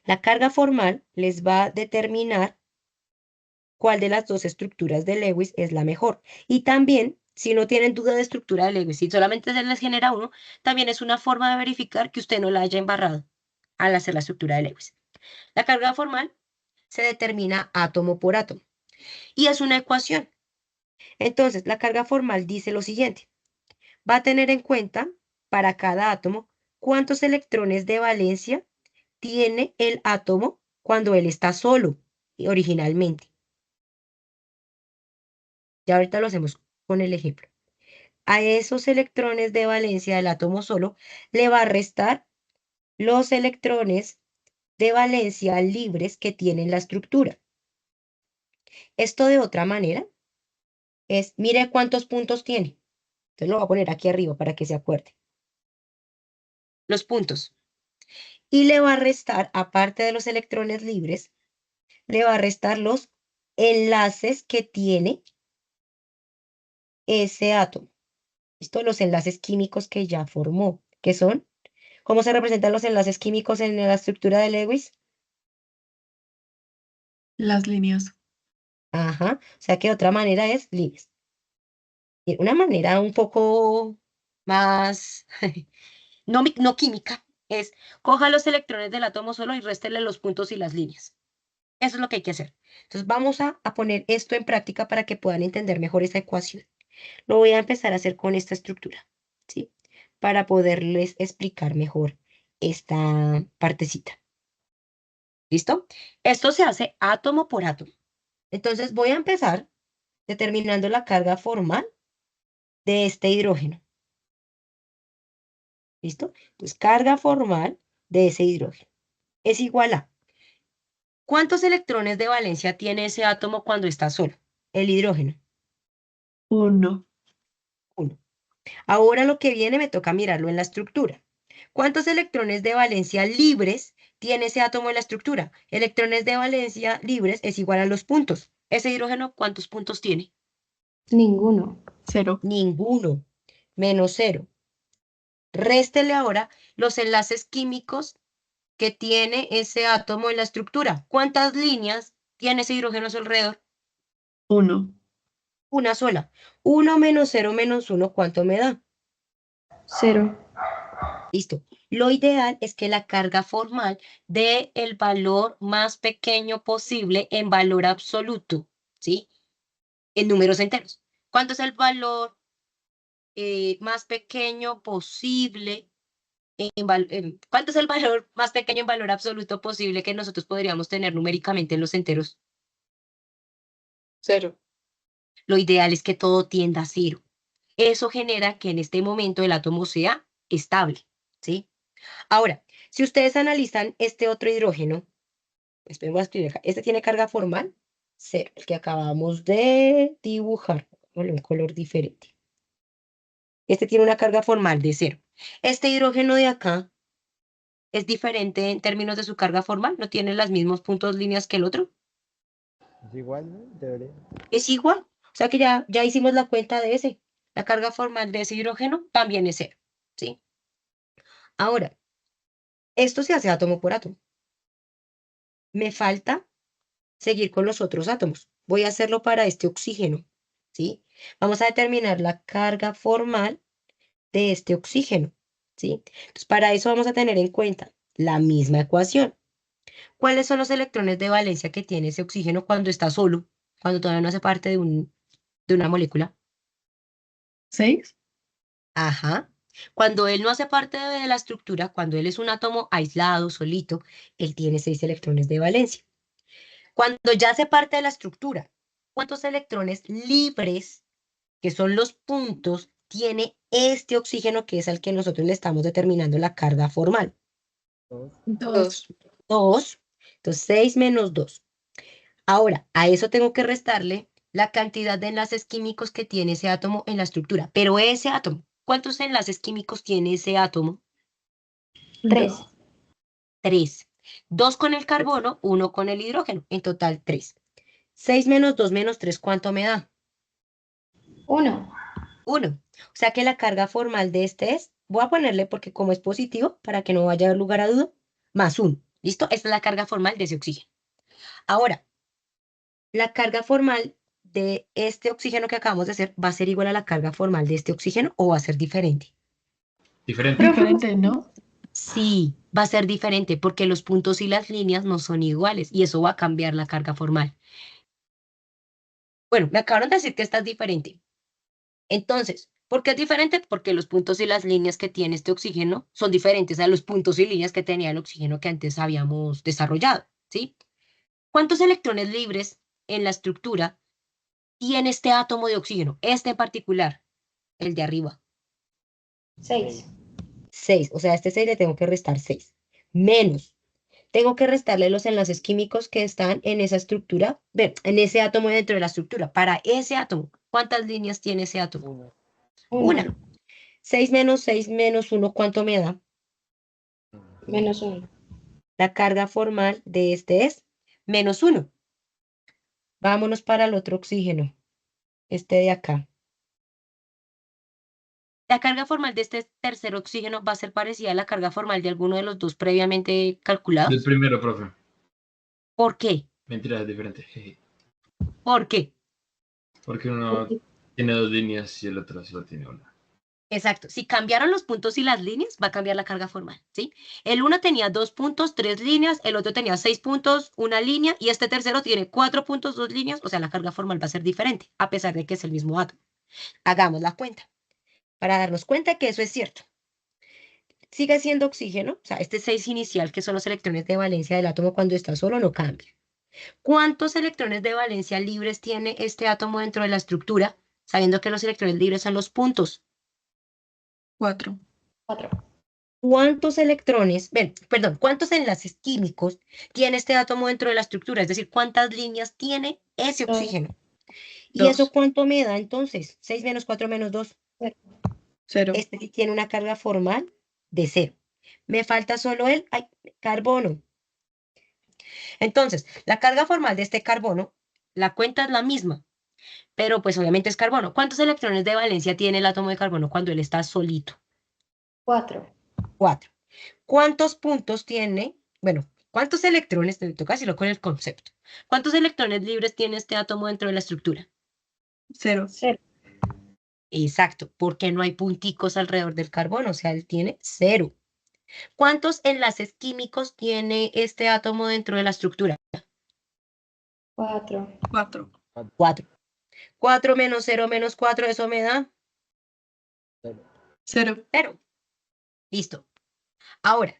La carga formal les va a determinar cuál de las dos estructuras de Lewis es la mejor. Y también, si no tienen duda de estructura de Lewis, si solamente se les genera uno, también es una forma de verificar que usted no la haya embarrado al hacer la estructura de Lewis. La carga formal se determina átomo por átomo y es una ecuación. Entonces, la carga formal dice lo siguiente. Va a tener en cuenta para cada átomo cuántos electrones de valencia tiene el átomo cuando él está solo originalmente. Ya ahorita lo hacemos con el ejemplo. A esos electrones de valencia del átomo solo le va a restar los electrones de valencia libres que tienen la estructura. Esto de otra manera es, mire cuántos puntos tiene. Entonces lo voy a poner aquí arriba para que se acuerde. Los puntos. Y le va a restar, aparte de los electrones libres, le va a restar los enlaces que tiene ese átomo. ¿Listo? Los enlaces químicos que ya formó, que son, ¿cómo se representan los enlaces químicos en la estructura de Lewis? Las líneas. Ajá, o sea que otra manera es líneas. Y una manera un poco más, no química, es coja los electrones del átomo solo y réstele los puntos y las líneas. Eso es lo que hay que hacer. Entonces vamos a poner esto en práctica para que puedan entender mejor esa ecuación. Lo voy a empezar a hacer con esta estructura, ¿sí? Para poderles explicar mejor esta partecita. ¿Listo? Esto se hace átomo por átomo. Entonces voy a empezar determinando la carga formal de este hidrógeno. ¿Listo? Pues carga formal de ese hidrógeno es igual a ¿cuántos electrones de valencia tiene ese átomo cuando está solo? El hidrógeno, 1. 1. Ahora lo que viene me toca mirarlo en la estructura. ¿Cuántos electrones de valencia libres tiene ese átomo en la estructura? Electrones de valencia libres es igual a los puntos. ¿Ese hidrógeno cuántos puntos tiene? Ninguno. 0. Ninguno, menos 0. Réstele ahora los enlaces químicos que tiene ese átomo en la estructura. ¿Cuántas líneas tiene ese hidrógeno a su alrededor? 1. Una sola. 1 menos 0 menos 1, ¿cuánto me da? 0. Listo. Lo ideal es que la carga formal dé el valor más pequeño posible en valor absoluto, ¿sí? En números enteros. ¿Cuánto es el valor más pequeño posible ¿cuánto es el valor más pequeño en valor absoluto posible que nosotros podríamos tener numéricamente en los enteros? 0. Lo ideal es que todo tienda a cero. Eso genera que en este momento el átomo sea estable, ¿sí? Ahora, si ustedes analizan este otro hidrógeno, pues voy a escribir acá, este tiene carga formal, 0, el que acabamos de dibujar, con un color diferente. Este tiene una carga formal de 0. Este hidrógeno de acá es diferente en términos de su carga formal, no tiene los mismos puntos líneas que el otro. Es igual, ¿no? En teoría. Es igual. O sea que ya hicimos la cuenta de ese. La carga formal de ese hidrógeno también es 0, ¿sí? Ahora, esto se hace átomo por átomo. Me falta seguir con los otros átomos. Voy a hacerlo para este oxígeno, ¿sí? Vamos a determinar la carga formal de este oxígeno, ¿sí? Entonces, para eso vamos a tener en cuenta la misma ecuación. ¿Cuáles son los electrones de valencia que tiene ese oxígeno cuando está solo, cuando todavía no hace parte de una molécula? 6. Ajá. Cuando él no hace parte de la estructura, cuando él es un átomo aislado, solito, él tiene 6 electrones de valencia. Cuando ya hace parte de la estructura, ¿cuántos electrones libres, que son los puntos, tiene este oxígeno que es al que nosotros le estamos determinando la carga formal? 2. 2. 2. Entonces 6 menos 2. Ahora, a eso tengo que restarle la cantidad de enlaces químicos que tiene ese átomo en la estructura. Pero ese átomo, ¿cuántos enlaces químicos tiene ese átomo? 3. 3. 2 con el carbono, 1 con el hidrógeno. En total, 3. 6 menos 2 menos 3, ¿cuánto me da? 1. 1. O sea que la carga formal de este es, voy a ponerle porque como es positivo, para que no vaya a dar lugar a duda, más 1. ¿Listo? Esta es la carga formal de ese oxígeno. Ahora, la carga formal de este oxígeno que acabamos de hacer va a ser igual a la carga formal de este oxígeno o va a ser diferente. Diferente. Diferente, ¿no? Sí, va a ser diferente porque los puntos y las líneas no son iguales y eso va a cambiar la carga formal. Bueno, me acabaron de decir que esta es diferente. Entonces, ¿por qué es diferente? Porque los puntos y las líneas que tiene este oxígeno son diferentes a los puntos y líneas que tenía el oxígeno que antes habíamos desarrollado, ¿sí? ¿Cuántos electrones libres en la estructura tiene este átomo de oxígeno? Este en particular, el de arriba. 6. 6, o sea, a este 6 le tengo que restar 6. Menos, tengo que restarle los enlaces químicos que están en esa estructura, en ese átomo dentro de la estructura. Para ese átomo, ¿cuántas líneas tiene ese átomo? 1. Una. 6 menos 1, ¿cuánto me da? Menos 1. La carga formal de este es menos 1. Vámonos para el otro oxígeno, este de acá. La carga formal de este tercer oxígeno va a ser parecida a la carga formal de alguno de los dos previamente Del calculados. primero, profe. ¿Por qué? Mentira, es diferente. Jeje. ¿Por qué? Porque uno tiene 2 líneas y el otro solo tiene una. Exacto. Si cambiaron los puntos y las líneas, va a cambiar la carga formal, ¿sí? El uno tenía 2 puntos, 3 líneas, el otro tenía 6 puntos, 1 línea, y este tercero tiene 4 puntos, 2 líneas, o sea, la carga formal va a ser diferente, a pesar de que es el mismo átomo. Hagamos la cuenta, para darnos cuenta que eso es cierto. Sigue siendo oxígeno, o sea, este 6 inicial, que son los electrones de valencia del átomo cuando está solo, no cambia. ¿Cuántos electrones de valencia libres tiene este átomo dentro de la estructura? Sabiendo que los electrones libres son los puntos. 4. 4. ¿Cuántos electrones, cuántos enlaces químicos tiene este átomo dentro de la estructura? Es decir, ¿cuántas líneas tiene ese Dos. oxígeno? ¿Y 2. eso cuánto me da entonces? 6 menos 4 menos 2. 0. Este sí tiene una carga formal de 0. Me falta solo el carbono. Entonces, la carga formal de este carbono, la cuenta es la misma, pero pues obviamente es carbono. ¿Cuántos electrones de valencia tiene el átomo de carbono cuando él está solito? 4. 4. ¿Cuántos puntos tiene? Bueno, ¿cuántos electrones? Te toca decirlo con el concepto. ¿Cuántos electrones libres tiene este átomo dentro de la estructura? 0. 0. Exacto, porque no hay punticos alrededor del carbono, o sea, él tiene 0. ¿Cuántos enlaces químicos tiene este átomo dentro de la estructura? 4. 4. 4. 4 menos 0 menos 4, eso me da 0. 0. Listo. Ahora,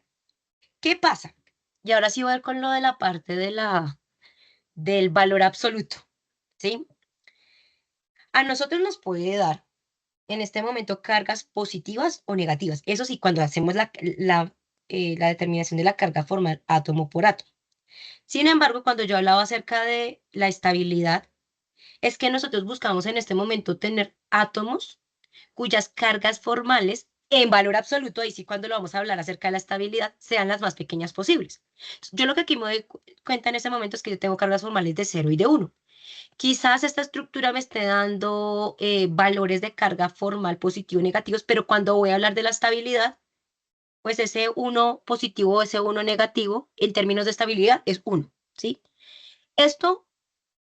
¿qué pasa? Y ahora sí voy a ver con lo de la parte del valor absoluto, ¿sí? A nosotros nos puede dar en este momento cargas positivas o negativas. Eso sí, cuando hacemos la determinación de la carga formal átomo por átomo. Sin embargo, cuando yo hablaba acerca de la estabilidad, es que nosotros buscamos en este momento tener átomos cuyas cargas formales en valor absoluto, ahí sí cuando lo vamos a hablar acerca de la estabilidad, sean las más pequeñas posibles. Yo lo que aquí me doy cuenta en este momento es que yo tengo cargas formales de 0 y de 1. Quizás esta estructura me esté dando valores de carga formal positivo y negativos, pero cuando voy a hablar de la estabilidad, pues ese 1 positivo o ese 1 negativo en términos de estabilidad es 1, ¿sí? Esto,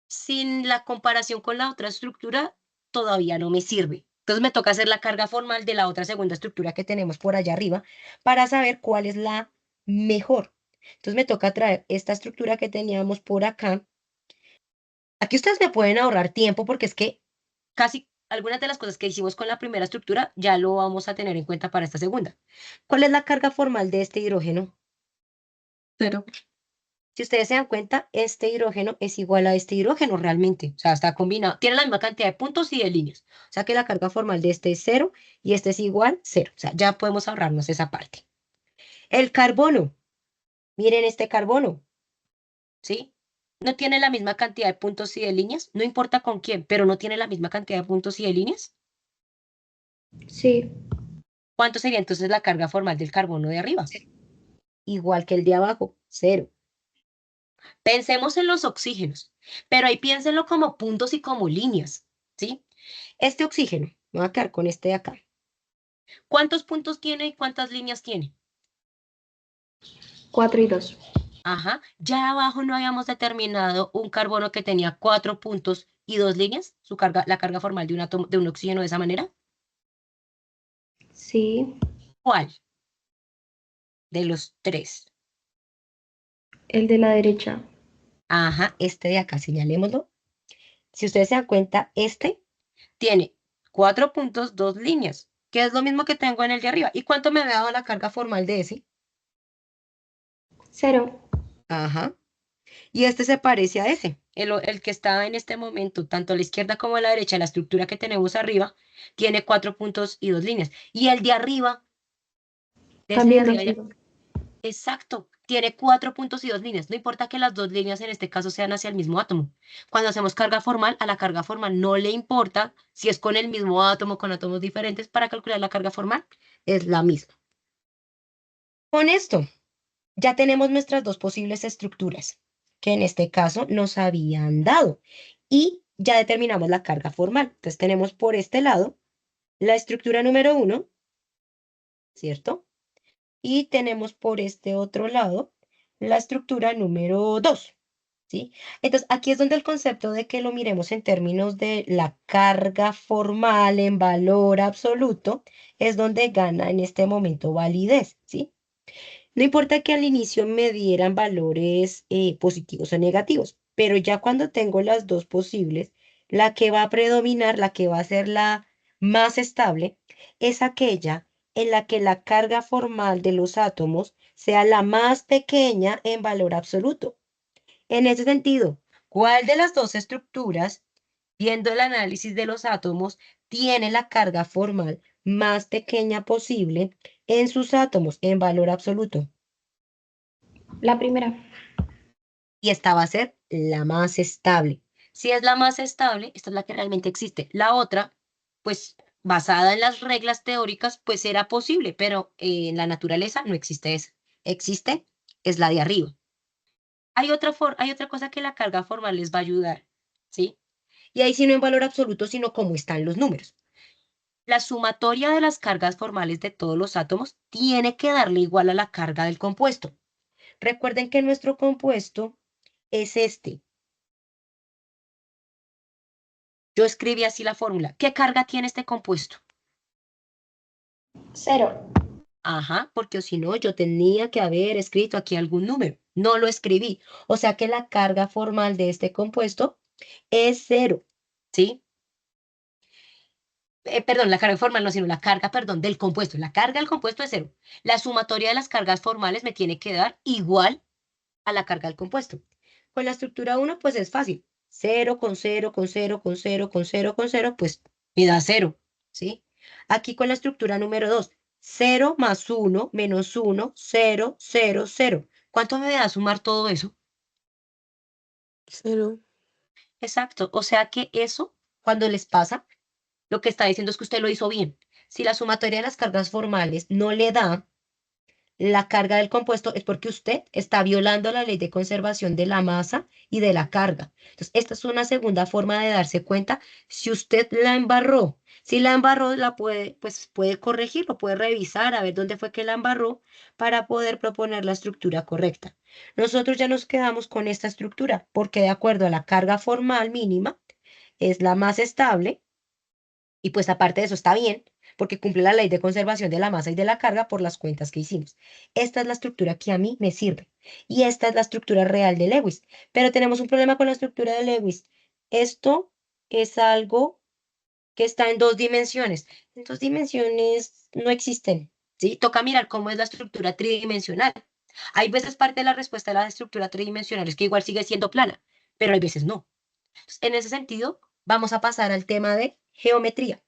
sin la comparación con la otra estructura, todavía no me sirve. Entonces me toca hacer la carga formal de la otra segunda estructura que tenemos por allá arriba para saber cuál es la mejor. Entonces me toca traer esta estructura que teníamos por acá. Aquí ustedes me pueden ahorrar tiempo porque es que casi algunas de las cosas que hicimos con la primera estructura ya lo vamos a tener en cuenta para esta segunda. ¿Cuál es la carga formal de este hidrógeno? 0. Si ustedes se dan cuenta, este hidrógeno es igual a este hidrógeno realmente. O sea, está combinado. Tiene la misma cantidad de puntos y de líneas. O sea que la carga formal de este es 0 y este es igual 0. O sea, ya podemos ahorrarnos esa parte. El carbono. Miren este carbono. ¿Sí? No tiene la misma cantidad de puntos y de líneas. No importa con quién, pero no tiene la misma cantidad de puntos y de líneas. Sí. ¿Cuánto sería entonces la carga formal del carbono de arriba? Igual que el de abajo, 0. Pensemos en los oxígenos, pero ahí piénsenlo como puntos y como líneas, ¿sí? Este oxígeno, me voy a quedar con este de acá. ¿Cuántos puntos tiene y cuántas líneas tiene? 4 y 2. Ajá. Ya abajo no habíamos determinado un carbono que tenía 4 puntos y 2 líneas, la carga formal de un átomo, de un oxígeno de esa manera. Sí. ¿Cuál de los 3? El de la derecha. Ajá, este de acá, señalémoslo. Si ustedes se dan cuenta, este tiene 4 puntos, 2 líneas, que es lo mismo que tengo en el de arriba. ¿Y cuánto me había dado la carga formal de ese? 0. Ajá. Y este se parece a ese, el que está en este momento, tanto a la izquierda como a la derecha, la estructura que tenemos arriba, tiene 4 puntos y 2 líneas. Y el de arriba, de ese de También da arriba, 0. exacto, tiene 4 puntos y 2 líneas. No importa que las 2 líneas en este caso sean hacia el mismo átomo. Cuando hacemos carga formal, a la carga formal no le importa si es con el mismo átomo, con átomos diferentes, para calcular la carga formal es la misma. Con esto, ya tenemos nuestras dos posibles estructuras, que en este caso nos habían dado. Y ya determinamos la carga formal. Entonces tenemos por este lado la estructura número 1, ¿cierto? Y tenemos por este otro lado la estructura número 2, ¿sí? Entonces aquí es donde el concepto de que lo miremos en términos de la carga formal en valor absoluto es donde gana en este momento validez, ¿sí? No importa que al inicio me dieran valores positivos o negativos, pero ya cuando tengo las dos posibles, la que va a predominar, la que va a ser la más estable, es aquella en la que la carga formal de los átomos sea la más pequeña en valor absoluto. En ese sentido, ¿cuál de las dos estructuras, viendo el análisis de los átomos, tiene la carga formal más pequeña posible en sus átomos en valor absoluto? La primera. Y esta va a ser la más estable. Si es la más estable, esta es la que realmente existe. La otra, pues basada en las reglas teóricas, pues era posible, pero en la naturaleza no existe esa. Existe, es la de arriba. Hay otra cosa que la carga formal les va a ayudar, ¿sí? Y ahí sí no en valor absoluto, sino cómo están los números. La sumatoria de las cargas formales de todos los átomos tiene que darle igual a la carga del compuesto. Recuerden que nuestro compuesto es este. Yo escribí así la fórmula. ¿Qué carga tiene este compuesto? 0. Ajá, porque si no, yo tenía que haber escrito aquí algún número. No lo escribí. O sea que la carga formal de este compuesto es 0, ¿sí? Perdón, la carga formal no, sino la carga, perdón, del compuesto. La carga del compuesto es 0. La sumatoria de las cargas formales me tiene que dar igual a la carga del compuesto. Con la estructura 1, pues es fácil. 0 con 0 con 0 con 0 con 0 con 0, pues me da 0, ¿sí? Aquí con la estructura número 2, 0 más 1 menos 1, 0, 0, 0. ¿Cuánto me da sumar todo eso? 0. Exacto. O sea que eso, cuando les pasa, lo que está diciendo es que usted lo hizo bien. Si la sumatoria de las cargas formales no le da la carga del compuesto, es porque usted está violando la ley de conservación de la masa y de la carga. Entonces, esta es una segunda forma de darse cuenta si usted la embarró. Si la embarró, la puede, pues puede corregirlo, puede revisar a ver dónde fue que la embarró para poder proponer la estructura correcta. Nosotros ya nos quedamos con esta estructura porque de acuerdo a la carga formal mínima es la más estable y pues aparte de eso está bien, porque cumple la ley de conservación de la masa y de la carga por las cuentas que hicimos. Esta es la estructura que a mí me sirve. Y esta es la estructura real de Lewis. Pero tenemos un problema con la estructura de Lewis. Esto es algo que está en 2 dimensiones. En 2 dimensiones no existen, ¿sí? Toca mirar cómo es la estructura tridimensional. Hay veces parte de la respuesta de la estructura tridimensional es que igual sigue siendo plana, pero hay veces no. Entonces, en ese sentido, vamos a pasar al tema de geometría.